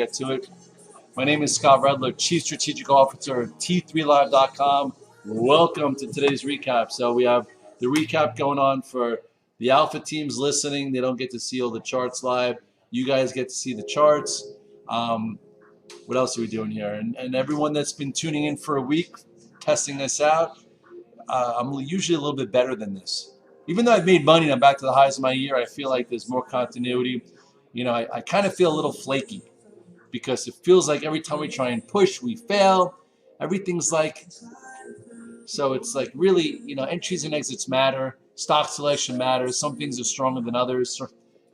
get to it. My name is Scott Redler, Chief Strategic Officer of T3Live.com. Welcome to today's recap. So we have the recap going on for the alpha teams listening. They don't get to see all the charts live. You guys get to see the charts. What else are we doing here? And everyone that's been tuning in for a week, testing this out, I'm usually a little bit better than this. Even though I've made money and I'm back to the highs of my year, I feel like there's more continuity. You know, I kind of feel a little flaky because it feels like every time we try and push, we fail. Everything's like, so it's like really, you know, entries and exits matter. Stock selection matters. Some things are stronger than others.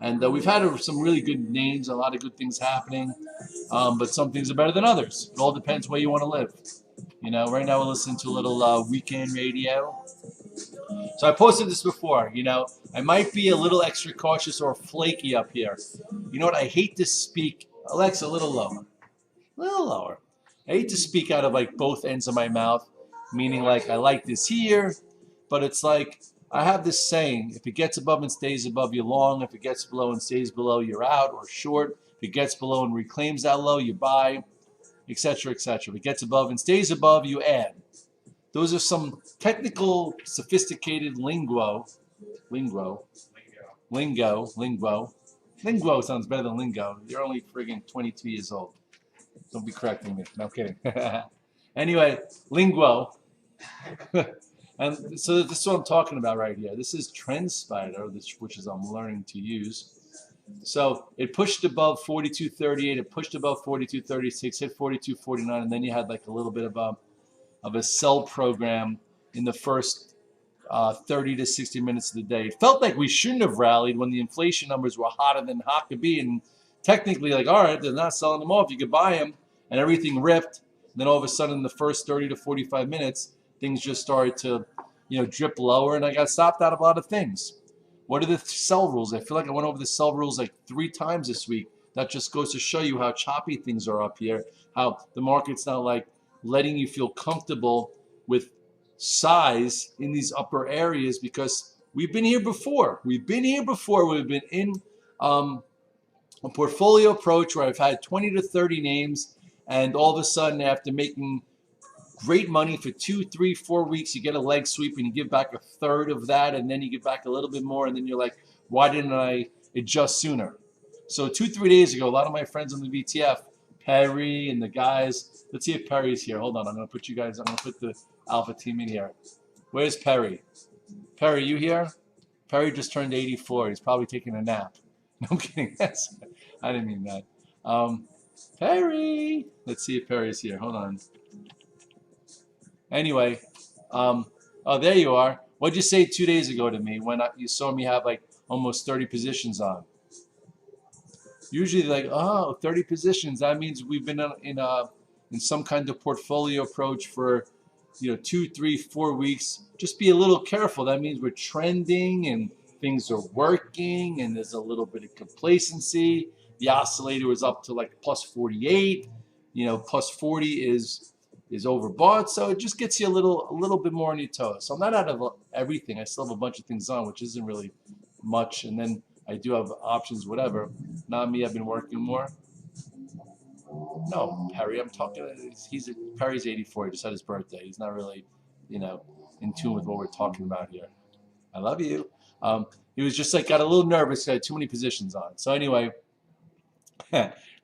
And we've had some really good names, a lot of good things happening. But some things are better than others. It all depends where you want to live. You know, right now we're listening to a little weekend radio. So I posted this before, you know, I might be a little extra cautious or flaky up here. You know what, I hate to speak, Alexa, a little lower, a little lower. I hate to speak out of like both ends of my mouth, meaning like I like this here, but it's like I have this saying, if it gets above and stays above, you're long. If it gets below and stays below, you're out or short. If it gets below and reclaims that low, you buy, etc., etc. If it gets above and stays above, you add. Those are some technical, sophisticated lingo. Lingo sounds better than lingo. You're only friggin' 22 years old. Don't be correcting me. No kidding. Anyway, lingo. And so this is what I'm talking about right here. This is Trend Spider, which is I'm learning to use. So it pushed above 42.38. It pushed above 42.36. Hit 42.49, and then you had like a little bit of a sell program in the first 30 to 60 minutes of the day. It felt like we shouldn't have rallied when the inflation numbers were hotter than hot could be, and technically, like, all right, they're not selling them off. You could buy them, and everything ripped. And then all of a sudden, in the first 30 to 45 minutes, things just started to, you know, drip lower, and I got stopped out of a lot of things. What are the sell rules? I feel like I went over the sell rules like 3 times this week. That just goes to show you how choppy things are up here, how the market's not like letting you feel comfortable with size in these upper areas because we've been here before. We've been in a portfolio approach where I've had 20 to 30 names, and all of a sudden after making great money for 2, 3, 4 weeks, you get a leg sweep and you give back a third of that, and then you give back a little bit more, and then you're like, why didn't I adjust sooner? So 2, 3 days ago, a lot of my friends on the VTF, Perry and the guys, let's see if Perry's here. Hold on, I'm going to put you guys, I'm going to put the alpha team in here. Where's Perry? Perry, you here? Perry just turned 84. He's probably taking a nap. No, I'm kidding. I didn't mean that. Perry! Let's see if Perry's here. Hold on. Anyway, oh, there you are. What'd you say 2 days ago to me when you saw me have like almost 30 positions on? Usually like, oh, 30 positions. That means we've been in some kind of portfolio approach for, you know, 2, 3, 4 weeks. Just be a little careful. That means we're trending and things are working and there's a little bit of complacency. The oscillator is up to like plus 48. You know, plus 40 is overbought, so it just gets you a little bit more on your toes. So I'm not out of everything. I still have a bunch of things on, which isn't really much, and then I do have options, whatever. Not me, I've been working more. No, Perry, I'm talking, Perry's 84, he just had his birthday. He's not really, you know, in tune with what we're talking about here. I love you. He was just like, got a little nervous, he had too many positions on. So anyway,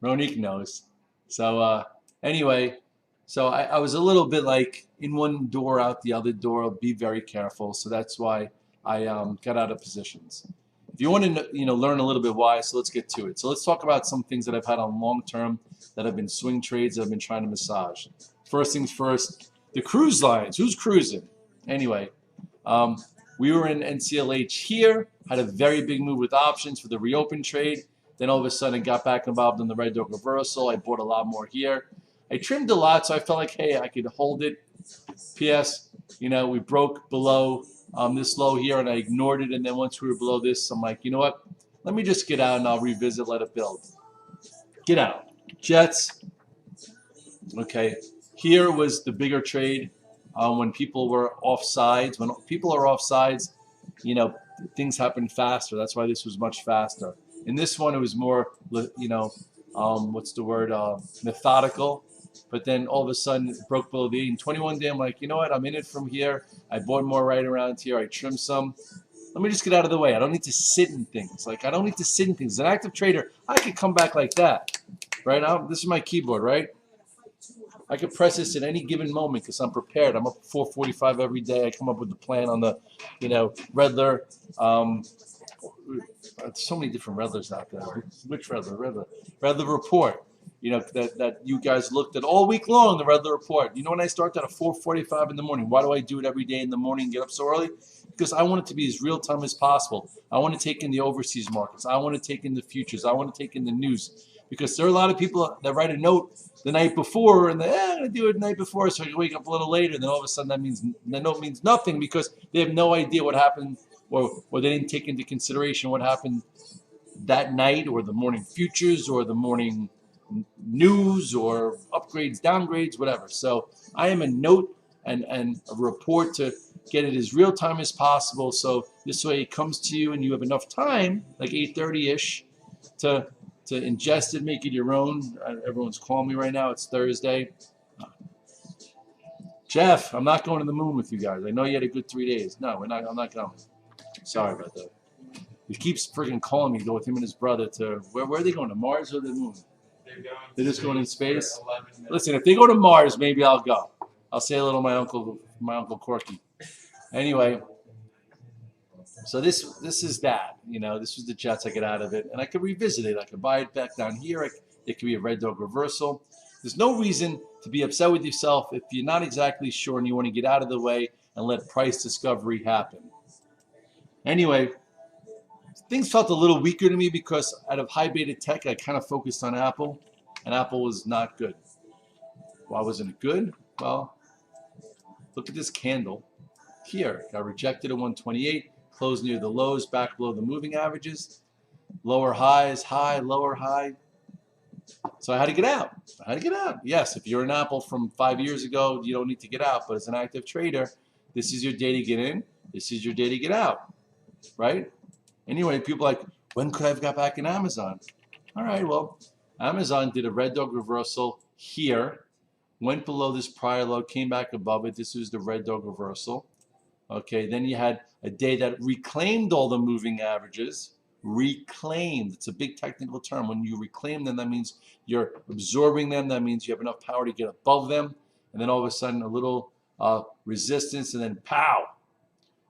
Ronique knows. So anyway, so I was a little bit like in one door, out the other door. Be very careful. So that's why I got out of positions. If you want to, you know, learn a little bit why, so let's get to it. So let's talk about some things that I've had on long term that have been swing trades that I've been trying to massage. First things first, the cruise lines. Who's cruising? Anyway, we were in NCLH here, had a very big move with options for the reopen trade. Then all of a sudden got back involved in the red dog reversal. I bought a lot more here. I trimmed a lot, so I felt like, hey, I could hold it. P.S., you know, we broke below this low here, and I ignored it. And then once we were below this, I'm like, you know what? Let me just get out, and I'll revisit, let it build. Get out. Jets. Okay. Here was the bigger trade when people were off sides. When people are off sides, you know, things happen faster. That's why this was much faster. In this one, it was more, you know, what's the word, methodical. But then all of a sudden it broke below the 8 and 21 day. I'm like, you know what? I'm in it from here. I bought more right around here. I trimmed some. Let me just get out of the way. I don't need to sit in things. Like, I don't need to sit in things. As an active trader, I could come back like that, right? This is my keyboard, right? I could press this at any given moment because I'm prepared. I'm up at 4:45 every day. I come up with the plan on the, Redler. So many different Redlers out there. Which Redler? Redler report. That you guys looked at all week long, the Redler report. When I start that at 4:45 in the morning, why do I do it every day in the morning and get up so early? Because I want it to be as real time as possible. I want to take in the overseas markets. I want to take in the futures. I want to take in the news. Because there are a lot of people that write a note the night before and I'm going to do it the night before so I can wake up a little later. Then all of a sudden that note means nothing because they have no idea what happened or they didn't take into consideration what happened that night or the morning futures or the morning news or upgrades, downgrades, whatever. So I am a note and a report to get it as real time as possible. So this way it comes to you and you have enough time, like 8:30-ish, to ingest it, make it your own. Everyone's calling me right now. It's Thursday. Jeff, I'm not going to the moon with you guys. I know you had a good 3 days. No, I'm not going. Sorry about that. He keeps freaking calling me to go with him and his brother to where are they going, to Mars or the moon? They're just going in space. Listen, if they go to Mars, maybe I'll go. I'll say a little my uncle Corky. Anyway, so this is that. This was the Jets. I get out of it, and I could revisit it. I could buy it back down here. It could be a red dog reversal. There's no reason to be upset with yourself if you're not exactly sure and you want to get out of the way and let price discovery happen. Anyway, things felt a little weaker to me because out of high beta tech, I kind of focused on Apple, and Apple was not good. Why wasn't it good? Well, look at this candle here. Got rejected at 128, closed near the lows, back below the moving averages. Lower highs, high, lower high. So I had to get out. Yes, if you're an Apple from 5 years ago, you don't need to get out. But as an active trader, this is your day to get in. This is your day to get out, right? Anyway, people are like, when could I have got back in Amazon? All right, well, Amazon did a red dog reversal here, went below this prior low, came back above it. This was the red dog reversal. Okay, then you had a day that reclaimed all the moving averages. Reclaimed. It's a big technical term. When you reclaim them, that means you're absorbing them. That means you have enough power to get above them. And then all of a sudden, a little resistance, and then pow.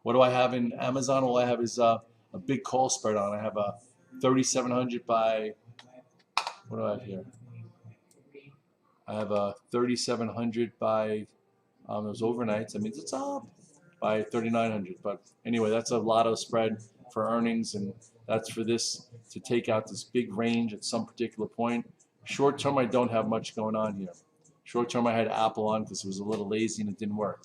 What do I have in Amazon? All I have is a big call spread on. I have a 3,700 by, what do I have here? I have a 3,700 by, those overnights. That means it's up by 3,900. But anyway, that's a lotto spread for earnings, and that's for this to take out this big range at some particular point. Short term, I don't have much going on here. Short term, I had Apple on because it was a little lazy and it didn't work.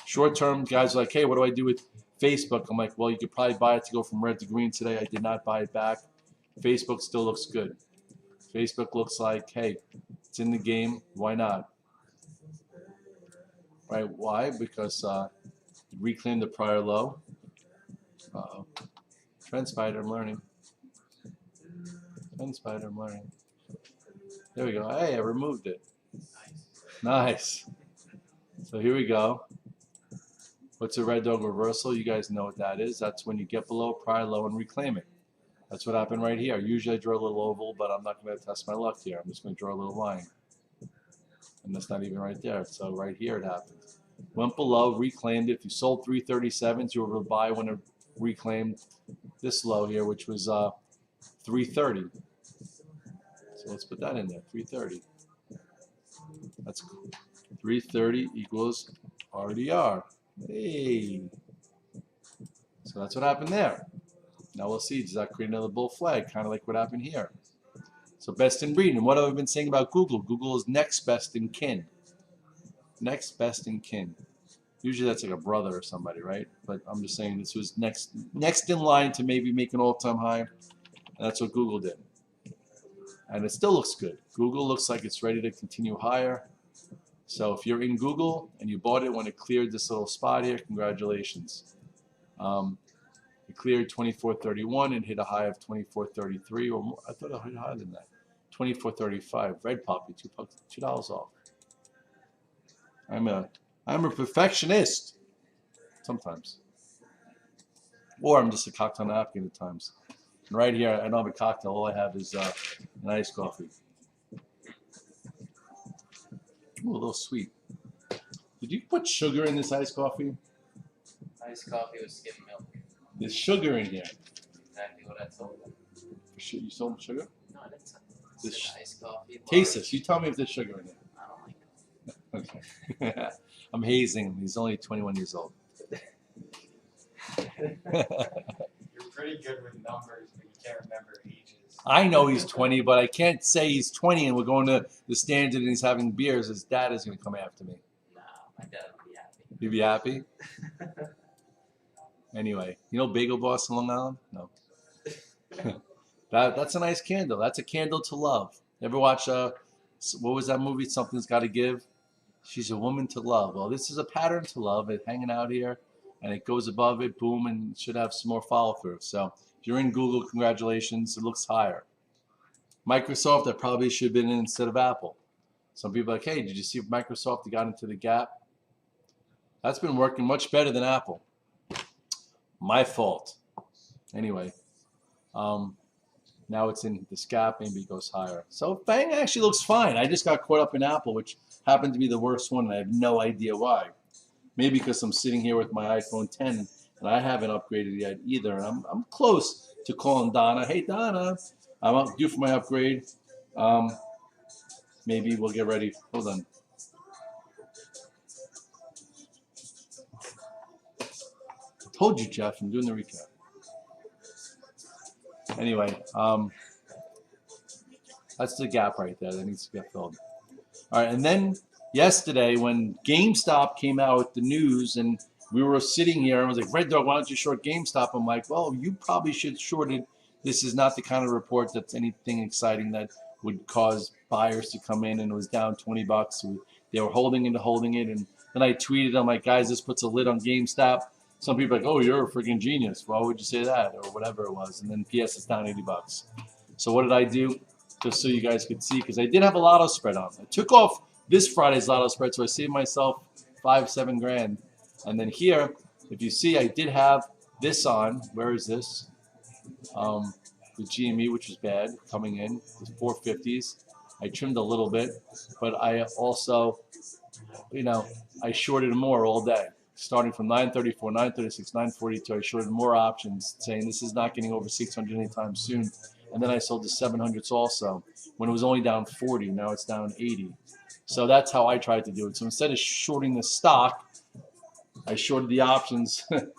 Short term, guys are like, hey, what do I do with Facebook? I'm like, well, you could probably buy it to go from red to green today. I did not buy it back. Facebook still looks good. Facebook looks like, hey, it's in the game. Why not? Right? Why? Because it reclaimed the prior low. Uh-oh. Trend Spider, I'm learning. Trend Spider, I'm learning. There we go. Hey, I removed it. Nice. So here we go. What's a red dog reversal? You guys know what that is. That's when you get below prior low and reclaim it. That's what happened right here. Usually I draw a little oval, but I'm not going to test my luck here. I'm just going to draw a little line. And that's not even right there. So right here it happened. Went below, reclaimed it. If you sold 337s, you were able to buy when it reclaimed this low here, which was 330. So let's put that in there, 330. That's cool. 330 equals RDR. Hey. So that's what happened there. Now we'll see, does that create another bull flag, kind of like what happened here? So best in breed. And what have I been saying about Google? Google is next best in kin. Next best in kin. Usually that's like a brother or somebody, right? But I'm just saying this was next in line to maybe make an all-time high. And that's what Google did. And it still looks good. Google looks like it's ready to continue higher. So if you're in Google and you bought it when it cleared this little spot here, congratulations. It cleared 24.31 and hit a high of 24.33, or more. I thought it hit higher than that. $24.35. Red Poppy, $2 off. I'm a perfectionist sometimes, or I'm just a cocktail napkin at times. And right here, I don't have a cocktail. All I have is an iced coffee. Ooh, a little sweet. Did you put sugar in this iced coffee? Iced coffee with skim milk. There's sugar in here. Exactly what I told them. You sold sugar? No, I didn't say This iced coffee. taste this. You tell me if there's sugar in it. I don't like it. Okay. I'm hazing him. He's only 21 years old. You're pretty good with numbers, but you can't remember ages. I know he's 20, but I can't say he's 20 and we're going to the Standard and he's having beers. His dad is going to come after me. No, my dad would be happy. You'd be happy? Anyway, you know Bagel Boss in Long Island? No. That's a nice candle. That's a candle to love. Ever watch, what was that movie? Something's Got to Give? She's a woman to love. Well, this is a pattern to love. It's hanging out here, and it goes above it, boom, and it should have some more follow-through. So if you're in Google, congratulations. It looks higher. Microsoft, that probably should have been in instead of Apple. Some people are like, hey, did you see if Microsoft got into the gap? That's been working much better than Apple. My fault. Anyway, now it's in this gap. Maybe it goes higher. So Bang actually looks fine. I just got caught up in Apple, which happened to be the worst one, and I have no idea why. Maybe because I'm sitting here with my iPhone 10, and I haven't upgraded yet either. And I'm close to calling Donna. Hey, Donna, I'm due for my upgrade. Maybe we'll get ready. Hold on. I told you, Jeff. I'm doing the recap. Anyway, that's the gap right there. That needs to get filled. All right, and then yesterday when GameStop came out with the news and we were sitting here and I was like, Red Dog, why don't you short GameStop? I'm like, well, you probably should short it. This is not the kind of report that's anything exciting that would cause buyers to come in, and it was down 20 bucks. They were holding it, and then I tweeted, I'm like, guys, this puts a lid on GameStop. Some people are like, oh, you're a freaking genius. Why would you say that? Or whatever it was. And then PS is down 80 bucks. So what did I do? Just so you guys could see, because I did have a lotto spread on. I took off this Friday's lotto spread, so I saved myself $5-7 grand. And then here, if you see, I did have this on. Where is this? The GME, which is bad, coming in, the 450s. I trimmed a little bit, but I also, I shorted more all day. Starting from 934, 936, 942, I shorted more options, saying this is not getting over 600 anytime soon. And then I sold the 700s also. When it was only down 40, now it's down 80. So that's how I tried to do it. So instead of shorting the stock, I shorted the options, $400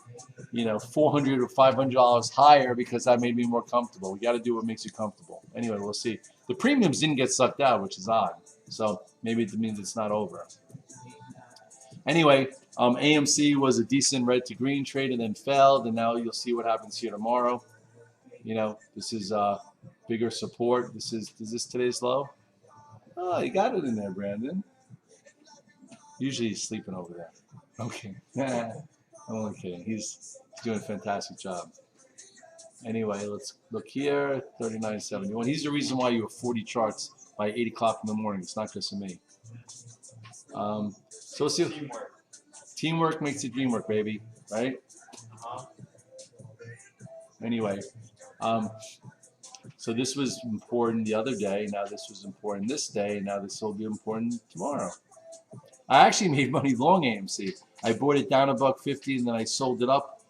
or $500 higher, because that made me more comfortable. We got to do what makes you comfortable. Anyway, we'll see. The premiums didn't get sucked out, which is odd. So maybe it means it's not over. Anyway, AMC was a decent red to green trade and then failed, and now you'll see what happens here tomorrow. This is bigger support. Is this today's low? Oh, you got it in there, Brandon. Usually he's sleeping over there. Okay. I'm only kidding. He's doing a fantastic job. Anyway, let's look here. 39.71. He's the reason why you have 40 charts by 8 o'clock in the morning. It's not just me. So let's see. Teamwork makes the dream work, baby. Right? Anyway, so this was important the other day. Now this was important this day. And now this will be important tomorrow. I actually made money long AMC. I bought it down $1.50 and then I sold it up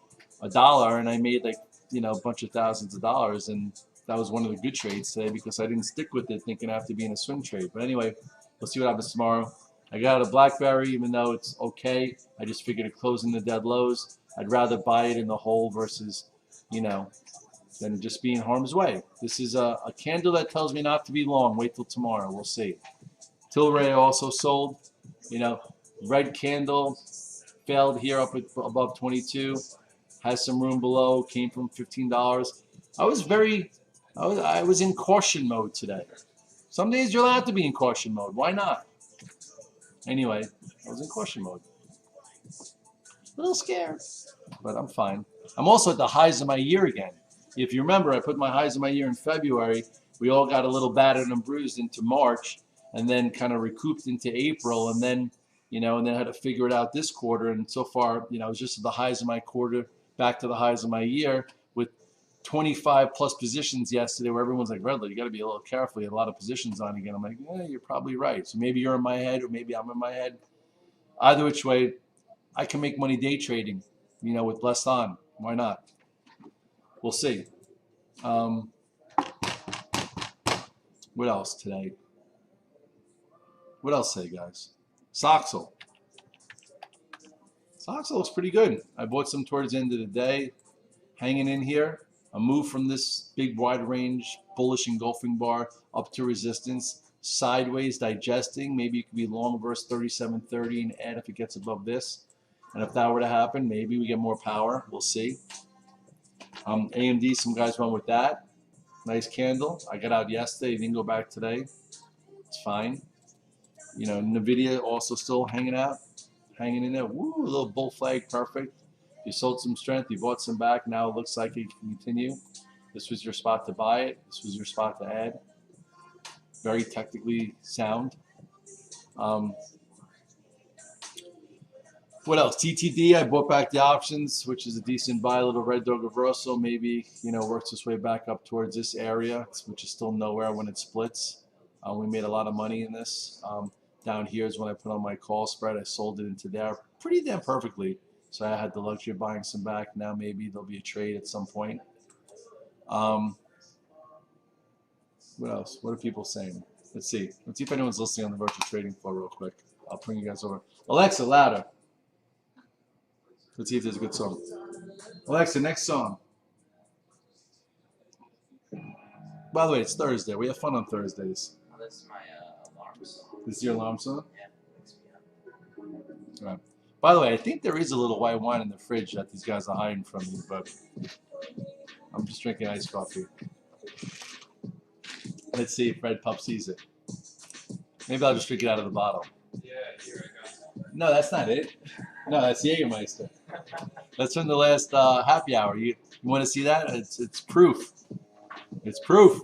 $1, and I made a bunch of thousands of dollars. And that was one of the good trades today because I didn't stick with it thinking I have to be in a swing trade. But anyway, we'll see what happens tomorrow. I got a BlackBerry, even though it's okay. I just figured it closing the dead lows. I'd rather buy it in the hole versus, than just be in harm's way. This is a candle that tells me not to be long. Wait till tomorrow. We'll see. Tilray also sold. Red candle, failed here up at above 22. Has some room below. Came from $15. I was in caution mode today. Some days you're allowed to be in caution mode. Why not? Anyway, I was in caution mode. A little scared, but I'm fine. I'm also at the highs of my year again. If you remember, I put my highs of my year in February, we all got a little battered and bruised into March, and then kind of recouped into April, and then and then had to figure it out this quarter. And so far, it was just at the highs of my quarter, back to the highs of my year, with 25 plus positions yesterday, where everyone's like, Redler, you got to be a little careful. You have a lot of positions on again. I'm like, yeah, you're probably right. So maybe you're in my head, or maybe I'm in my head. Either which way, I can make money day trading, with less on. Why not? We'll see. What else today? What else today, guys? Soxel. Soxel looks pretty good. I bought some towards the end of the day, hanging in here. A move from this big wide range bullish engulfing bar up to resistance, sideways digesting. Maybe you could be long versus 37.30 and add if it gets above this. And if that were to happen, maybe we get more power. We'll see. AMD, some guys went with that. Nice candle. I got out yesterday. Didn't go back today. It's fine. NVIDIA also still hanging out, hanging in there. Woo, a little bull flag, perfect. You sold some strength, you bought some back. Now it looks like it can continue. This was your spot to buy it. This was your spot to add. Very technically sound. What else? TTD, I bought back the options, which is a decent buy. A little red dog reversal, maybe works its way back up towards this area, which is still nowhere when it splits. We made a lot of money in this. Down here is when I put on my call spread. I sold it into there pretty damn perfectly. So I had the luxury of buying some back. Now maybe there'll be a trade at some point. What else? What are people saying? Let's see. Let's see if anyone's listening on the virtual trading floor real quick. I'll bring you guys over. Alexa, louder. Let's see if there's a good song. Alexa, next song. By the way, it's Thursday. We have fun on Thursdays. Oh, this is my alarm song. This is your alarm song? Yeah, wakes me up. All right. By the way, I think there is a little white wine in the fridge that these guys are hiding from me, but I'm just drinking iced coffee. Let's see if Red Pup sees it. Maybe I'll just drink it out of the bottle. Yeah, here I go. No, that's not it. No, that's Jägermeister. That's from the last happy hour. You want to see that? It's proof. It's proof.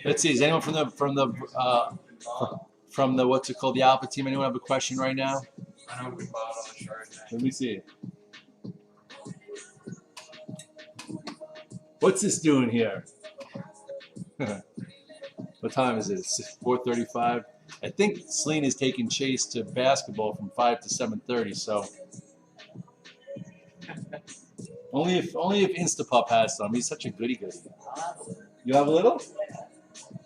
Let's see. Is anyone from the what's it called, the Alpha team? Anyone have a question right now? I know we bought on the chart. Let me see. What's this doing here? What time is it? 4:35. I think Selena is taking Chase to basketball from 5 to 7:30. So only if Instapup has some. He's such a goody goody. You have a little?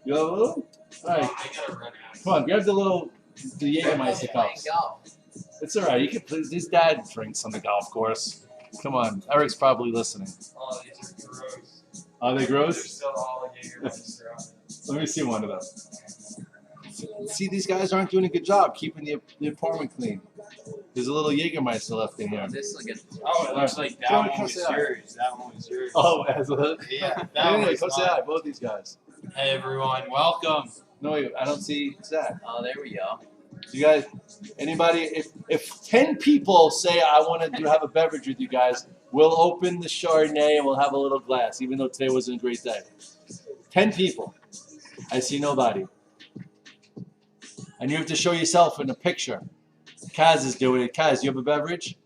You have a little? All right. I gotta run out. Come on, grab the Jägermeister cups. It's all right. You can please. His dad drinks on the golf course. Come on, Eric's probably listening. Oh, these are gross. Are they They're gross? still all Jägermeister on it. Let me see one of them. See, these guys aren't doing a good job keeping the apartment clean. There's a little Jägermeister left in here. This will get. Oh, it looks like that one was yours. That one was yours. Oh, as a Yeah, that anyway, one's come say mine. hi, both these guys. Hey everyone, welcome. No, wait, I don't see Zach. Oh, there we go. You guys, anybody? If 10 people say I want to have a beverage with you guys, we'll open the Chardonnay and we'll have a little glass, even though today wasn't a great day. 10 people. I see nobody. And you have to show yourself in a picture. Kaz is doing it. Kaz, you have a beverage?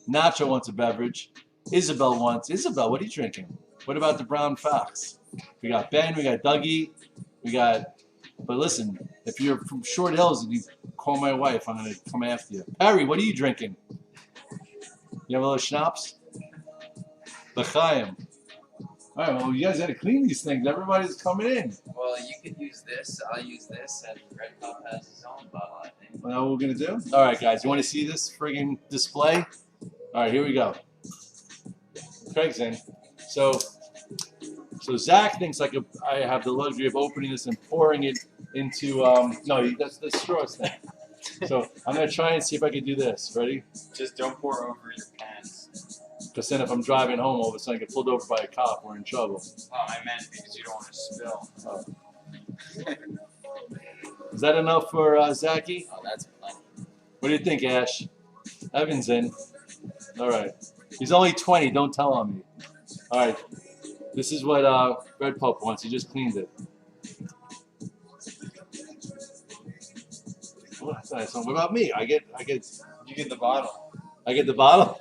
Nacho wants a beverage. Isabel wants. Isabel, what are you drinking? What about the Brown Fox? We got Ben, we got Dougie, we got. But listen, if you're from Short Hills and you call my wife, I'm going to come after you. Perry, what are you drinking? You have a little schnapps? L'chaim. All right, well, you guys got to clean these things. Everybody's coming in. Well, you could use this. I'll use this, and Red Pup has his own bottle, I think. Well, what we're going to do? All right, guys, you want to see this friggin' display? All right, here we go. Craig's in. So Zach thinks I have the luxury of opening this and pouring it into, no, that's the straws thing. So I'm going to try and see if I can do this. Ready? Just don't pour over your pants. Because then if I'm driving home, all of a sudden I get pulled over by a cop, we're in trouble. Oh, I meant because you don't want to spill. Is that enough for Zachy? Oh, that's plenty. What do you think, Ash? Evan's in. All right. He's only 20. Don't tell on me. All right. This is what Red Pope wants. He just cleaned it. Oh, that's nice. What about me? You get the bottle. I get the bottle?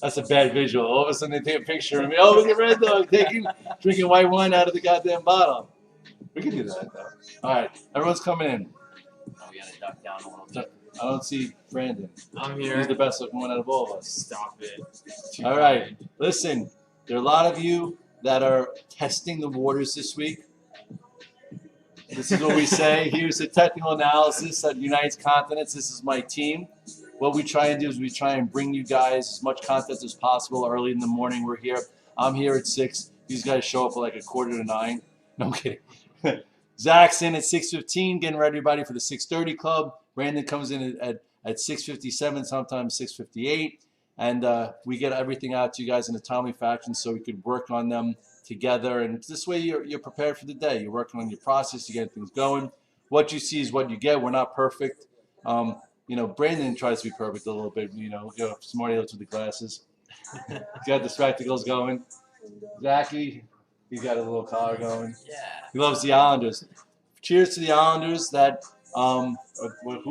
That's a bad visual. All of a sudden they take a picture of me. Oh, look at Red Dog drinking white wine out of the goddamn bottle. We can do that though. All right, everyone's coming in. Oh, we gotta duck down a little bit. I don't see Brandon. I'm here. He's the best looking one out of all of us. Stop it. All right, listen. There are a lot of you that are testing the waters this week. This is what we say. Here's a technical analysis that unites continents. This is my team. What we try and do is we try and bring you guys as much content as possible early in the morning. We're here. I'm here at 6. These guys show up at like 8:45. No, I'm kidding. Zach's in at 6:15, getting ready everybody for the 6:30 club. Brandon comes in at 6:57, sometimes 6:58. And we get everything out to you guys in a timely fashion so we could work on them together. And this way you're prepared for the day. You're working on your process. You're getting things going. What you see is what you get. We're not perfect. You know, Brandon tries to be perfect a little bit. You know, go smarty aleck with the glasses. He's got the spectacles going. Zachy, he's got a little collar going. Yeah. He loves the Islanders. Cheers to the Islanders. That who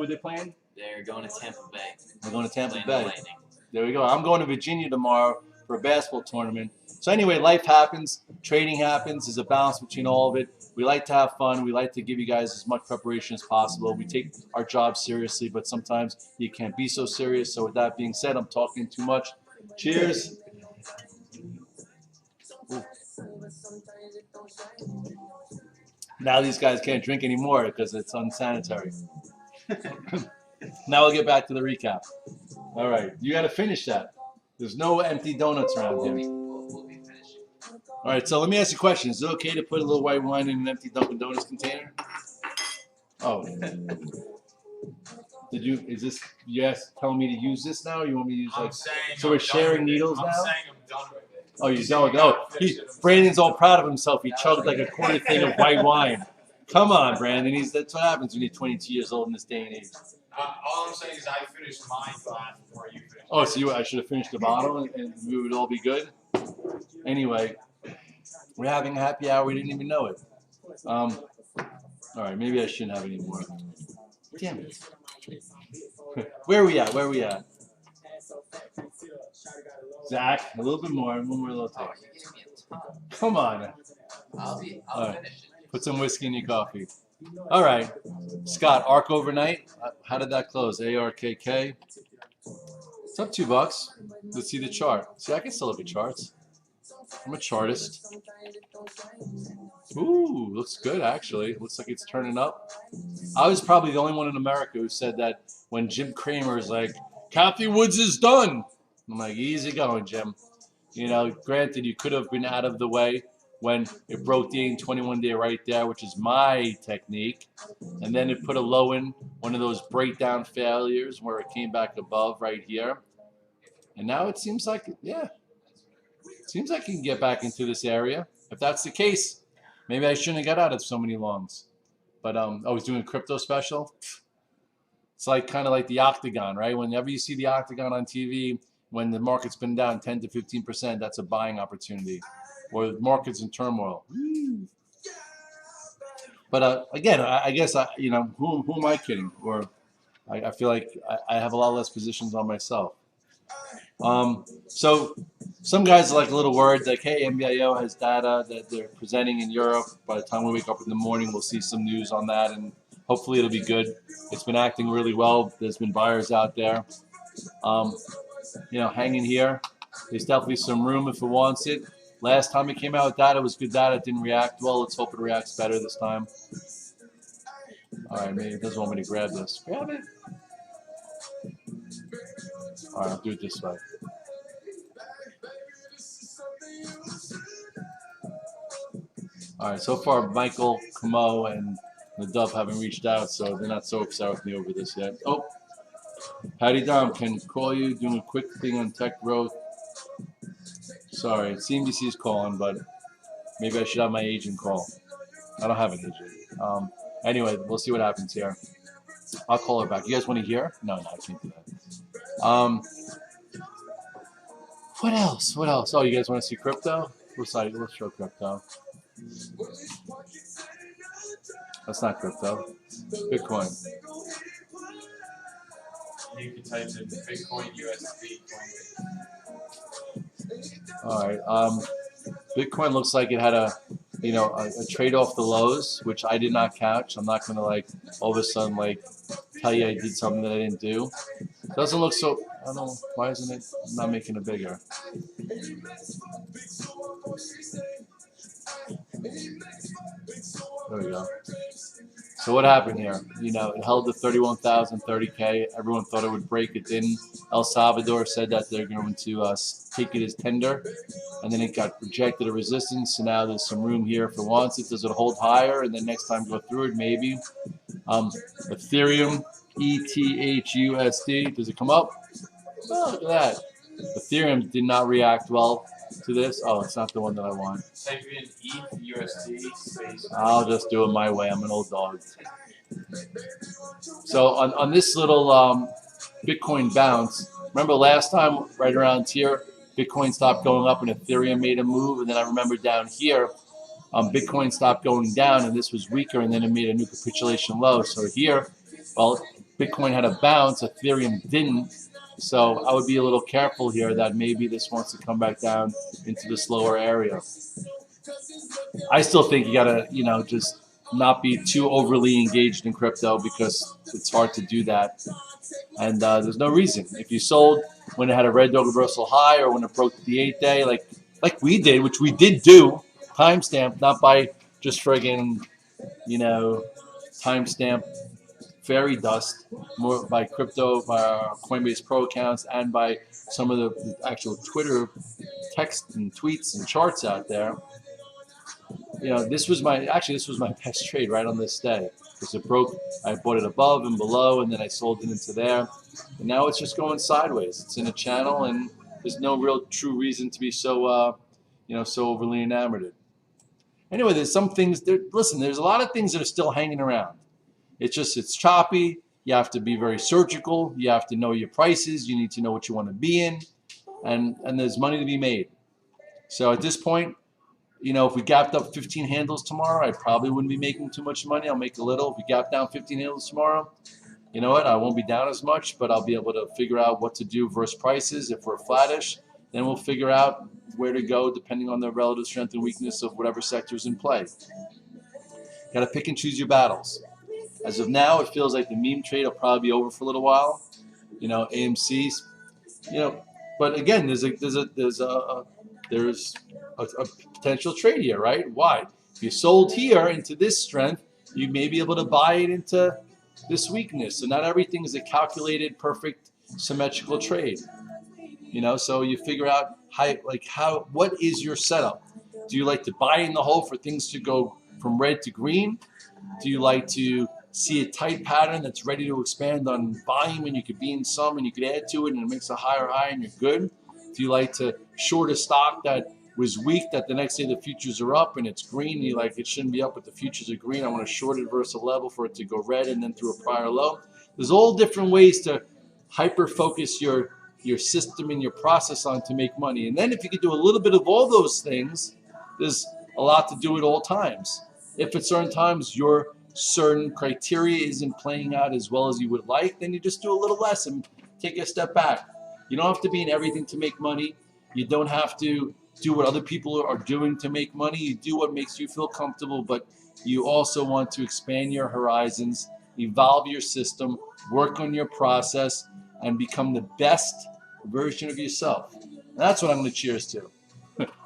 are they playing? They're going to Tampa Bay. They're going to Tampa Playing Bay. the Lightning. There we go. I'm going to Virginia tomorrow for a basketball tournament. So anyway, life happens. Trading happens. There's a balance between all of it. We like to have fun. We like to give you guys as much preparation as possible. We take our job seriously, but sometimes you can't be so serious. So with that being said, I'm talking too much. Cheers. Ooh. Now these guys can't drink anymore because it's unsanitary. Now we'll get back to the recap. All right, you got to finish that. There's no empty donuts around here. We'll be finishing. All right, so let me ask you a question. Is it okay to put a little white wine in an empty Dunkin' Donuts container? Oh. Did you, is this, yes, telling me to use this now, or you want me to use like, so we're sharing needles now? I'm saying I'm done with it. Oh, you're done with it. Oh, Brandon's all proud of himself. He chugged like a quarter thing of white wine. Come on, Brandon. That's what happens when you're 22 years old in this day and age. All I'm saying is I finished my glass before you finished. Oh, so I should have finished the bottle and we would all be good? Anyway, we're having a happy hour. We didn't even know it. All right, maybe I shouldn't have any more. Damn it. Where are we at? Where are we at? Zach, a little bit more. One more little Oh, taste. you're giving me a ton. Come on. I'll All right. finish it. Put some whiskey in your coffee. All right. Scott, ARK overnight. How did that close? ARKK. It's up $2. Let's see the chart. See, I can still look at charts. I'm a chartist. Ooh, looks good actually. Looks like it's turning up. I was probably the only one in America who said that when Jim Cramer is like, Kathy Woods is done. I'm like, easy going, Jim. You know, granted, you could have been out of the way when it broke the 21 day right there, which is my technique. And then it put a low in one of those breakdown failures where it came back above right here. And now it seems like, yeah, it seems like you can get back into this area. If that's the case, maybe I shouldn't have got out of so many longs. But I was doing a crypto special. It's like kind of like the octagon, right? Whenever you see the octagon on TV, when the market's been down 10 to 15%, that's a buying opportunity. Or the market's in turmoil. But again, I guess you know, who am I kidding? Or I feel like I have a lot less positions on myself. So some guys are like a little worried, like, hey, MBIO has data that they're presenting in Europe. By the time we wake up in the morning, we'll see some news on that, and hopefully it'll be good. It's been acting really well. There's been buyers out there. You know, hanging here. There's definitely some room if it wants it. Last time it came out with data, it was good data. It didn't react well. Let's hope it reacts better this time. All right, maybe it doesn't want me to grab this. Grab it. All right, I'll do it this way. All right, so far Michael, Camo, and the Dove haven't reached out, so they're not so upset with me over this yet. Oh, Patty Dom can call you, doing a quick thing on tech growth. Sorry, CNBC is calling, but maybe I should have my agent call. I don't have an agent. Anyway, we'll see what happens here. I'll call her back. You guys want to hear? No, I can't do that. What else? What else? Oh, you guys want to see crypto? Let's show crypto. That's not crypto. Bitcoin. You can type in Bitcoin USD coin. All right. Bitcoin looks like it had a trade off the lows, which I did not catch. I'm not gonna like all of a sudden like tell you I did something that I didn't do. Doesn't look so. I don't know why isn't it not making it bigger. There we go. So what happened here? You know, it held to 31,000, 30K. Everyone thought it would break. It didn't. El Salvador said that they're going to take it as tender, and then it got rejected at resistance. So now there's some room here if it wants it. Does it hold higher? And then next time go through it, maybe. Ethereum, ETHUSD. Does it come up? Oh, look at that. Ethereum did not react well to this. Oh, it's not the one that I want. Type in ETH USD space. I'll just do it my way. I'm an old dog. So on this little Bitcoin bounce, remember last time right around here, Bitcoin stopped going up and Ethereum made a move. And then I remember down here, Bitcoin stopped going down and this was weaker and then it made a new capitulation low. So here, well, Bitcoin had a bounce, Ethereum didn't. So I would be a little careful here that maybe this wants to come back down into this lower area. I still think you gotta, just not be too overly engaged in crypto because it's hard to do that. And there's no reason. If you sold when it had a red dog reversal high or when it broke the 8-day, like we did, which we did do, timestamp, not by just friggin', timestamp fairy dust, more by crypto, by our Coinbase Pro accounts, and by some of the actual Twitter text and tweets and charts out there. This was my best trade right on this day because it broke. I bought it above and below, and then I sold it into there, and now it's just going sideways. It's in a channel, and there's no real true reason to be so so overly enamored. Anyway, there's some things. Listen, there's a lot of things that are still hanging around. It's choppy. You have to be very surgical. You have to know your prices. You need to know what you want to be in, and there's money to be made. So at this point, if we gapped up 15 handles tomorrow, I probably wouldn't be making too much money. I'll make a little. If we gap down 15 handles tomorrow, you know what? I won't be down as much, but I'll be able to figure out what to do versus prices. If we're flattish, then we'll figure out where to go depending on the relative strength and weakness of whatever sector's in play. Got to pick and choose your battles. As of now, it feels like the meme trade will probably be over for a little while. AMC's, but again, there's a potential trade here, right? Why? If you sold here into this strength, you may be able to buy it into this weakness. So not everything is a calculated, perfect, symmetrical trade. So you figure out what is your setup? Do you like to buy in the hole for things to go from red to green? Do you like to see a tight pattern that's ready to expand on volume and you could be in some and you could add to it and it makes a higher high and you're good? Do you like to short a stock that was weak that the next day the futures are up and it's green and you're like, it shouldn't be up but the futures are green, I want to short it versus a level for it to go red and then through a prior low? There's all different ways to hyper focus your system and your process on to make money. And then if you could do a little bit of all those things, there's a lot to do at all times. If at certain times your certain criteria isn't playing out as well as you would like, then you just do a little less and take a step back. You don't have to be in everything to make money. You don't have to do what other people are doing to make money. You do what makes you feel comfortable, but you also want to expand your horizons, evolve your system, work on your process, and become the best version of yourself. And that's what I'm going to cheers to.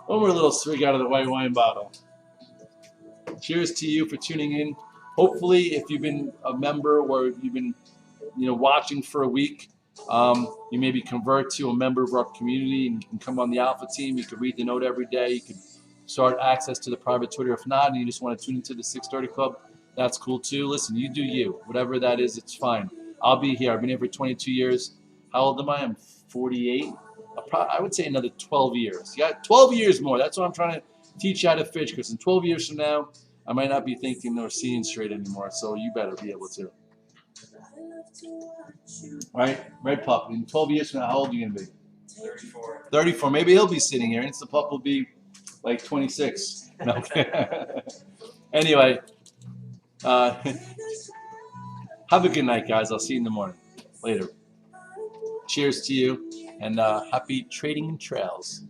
One more little swig out of the white wine bottle. Cheers to you for tuning in. Hopefully, if you've been a member or you've been, watching for a week, you maybe convert to a member of our community and you can come on the Alpha team. You can read the note every day. You can start access to the private Twitter. If not, and you just want to tune into the 630 Club, that's cool too. Listen, you do you. Whatever that is, it's fine. I'll be here. I've been here for 22 years. How old am I? I'm 48. I would say another 12 years. Yeah, 12 years more. That's what I'm trying to teach you how to fish, because in 12 years from now, I might not be thinking or seeing straight anymore, so you better be able to. Right, Pup? In 12 years from now, how old are you going to be? 34. 34. Maybe he'll be sitting here. Insta Pup will be like 26. No. Anyway, have a good night, guys. I'll see you in the morning. Later. Cheers to you, and happy trading trails.